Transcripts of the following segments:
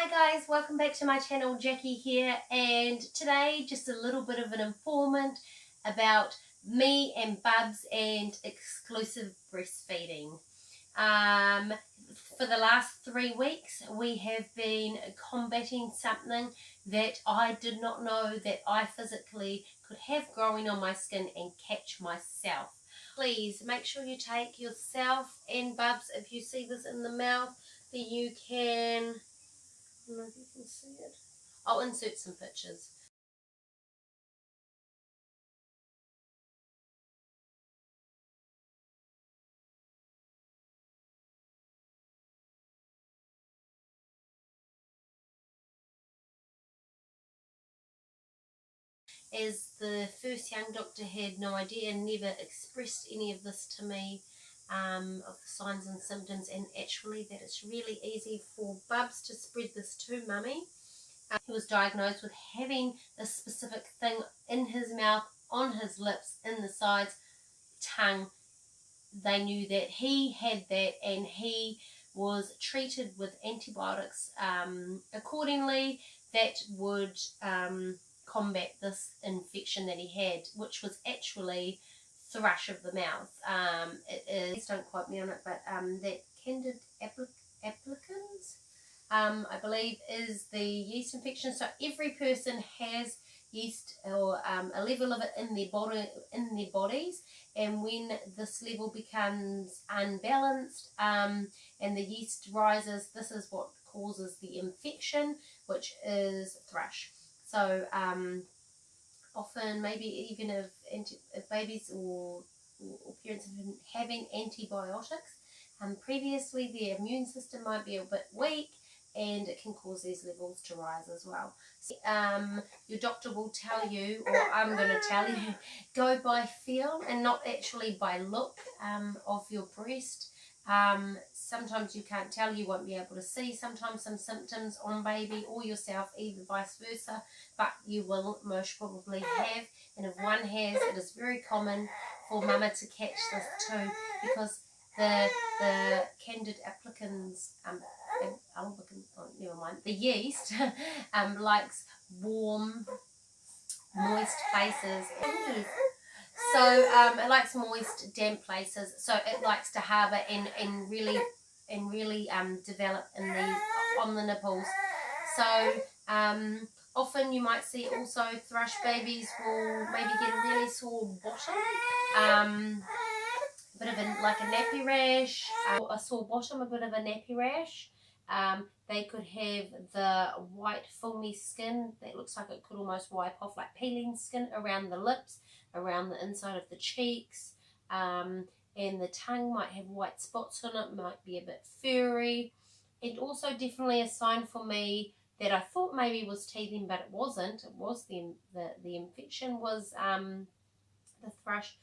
Hi guys, welcome back to my channel. Jackie here, and today just a little bit of an informant about me and Bubs and exclusive breastfeeding. For the last 3 weeks we have been combating something that I did not know that I physically could have growing on my skin and catch myself. Please make sure you take yourself and Bubs, if you see this in the mouth, then you can, I don't know if you can see it. I'll insert some pictures. As the first young doctor had no idea and never expressed any of this to me, of the signs and symptoms, and actually that it's really easy for Bubs to spread this to Mummy. He was diagnosed with having this specific thing in his mouth, on his lips, in the sides, tongue. They knew that he had that, and he was treated with antibiotics accordingly that would combat this infection that he had, which was actually thrush of the mouth. It is, don't quote me on it, but that Candid applicans, I believe, is the yeast infection. So every person has yeast, or a level of it in their bodies, and when this level becomes unbalanced and the yeast rises, this is what causes the infection, which is thrush. So often, maybe even if babies or parents have been having antibiotics previously, their immune system might be a bit weak, and it can cause these levels to rise as well. So, your doctor will tell you, or I'm going to tell you, go by feel and not actually by look of your breast. Sometimes you can't tell, you won't be able to see sometimes some symptoms on baby or yourself, either vice versa, but you will most probably have, and if one has, it is very common for mama to catch this too, because the Candid applicants, the yeast likes warm, moist places. So it likes moist, damp places. So it likes to harbour and really develop on the nipples. So often you might see also thrush babies will maybe get a really sore bottom, a bit of like a nappy rash, a sore bottom, a bit of a nappy rash. They could have the white filmy skin that looks like it could almost wipe off, like peeling skin around the lips, around the inside of the cheeks, and the tongue might have white spots on it, might be a bit furry. And also definitely a sign for me that I thought maybe was teething, but it wasn't. It was the infection, was the thrush,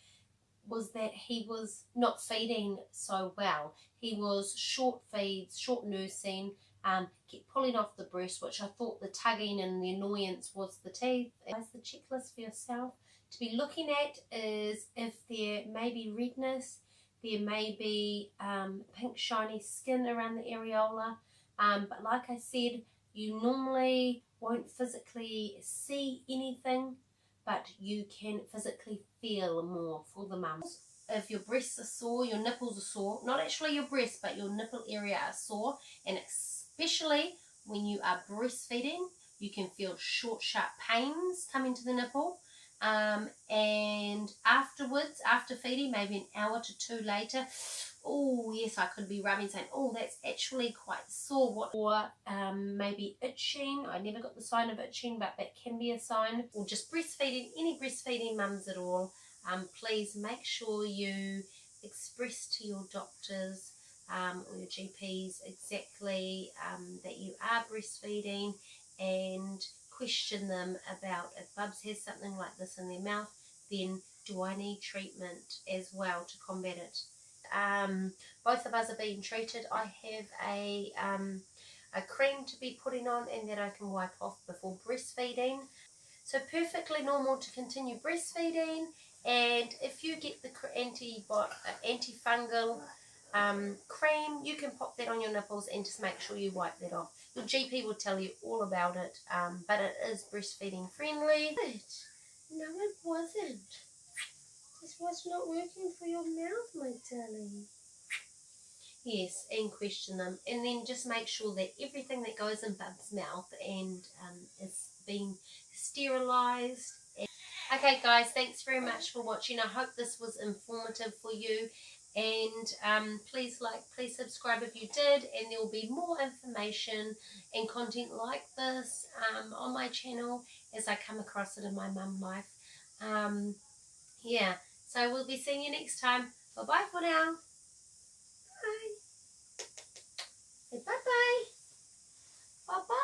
was that he was not feeding so well. He was short feeds, short nursing, kept pulling off the breast, which I thought the tugging and the annoyance was the teeth. As the checklist for yourself to be looking at is if there may be redness, there may be pink shiny skin around the areola, but like I said, you normally won't physically see anything, but you can physically feel more for the mums. If your breasts are sore, your nipples are sore, not actually your breast, but your nipple area are sore, and especially when you are breastfeeding, you can feel short, sharp pains coming to the nipple. And afterwards, after feeding, maybe an hour to 2 later, oh yes, I could be rubbing, saying, oh, that's actually quite sore. Or maybe itching. I never got the sign of itching, but that can be a sign. Or just breastfeeding, any breastfeeding mums at all, please make sure you express to your doctors or your GPs exactly that you are breastfeeding, and question them about, if Bubs has something like this in their mouth, then do I need treatment as well to combat it? Both of us are being treated. I have a cream to be putting on and that I can wipe off before breastfeeding. So perfectly normal to continue breastfeeding, and if you get the antifungal cream, you can pop that on your nipples and just make sure you wipe that off. Your GP will tell you all about it, but it is breastfeeding friendly. No, it wasn't. This was not working for your mouth, my darling. Yes, and question them. And then just make sure that everything that goes in Bub's mouth and is being sterilised. Okay, guys, thanks very much for watching. I hope this was informative for you. And please like, please subscribe if you did. And there will be more information and content like this on my channel as I come across it in my mum life. Yeah, so we'll be seeing you next time. Bye-bye for now. Bye. Bye-bye. Bye-bye.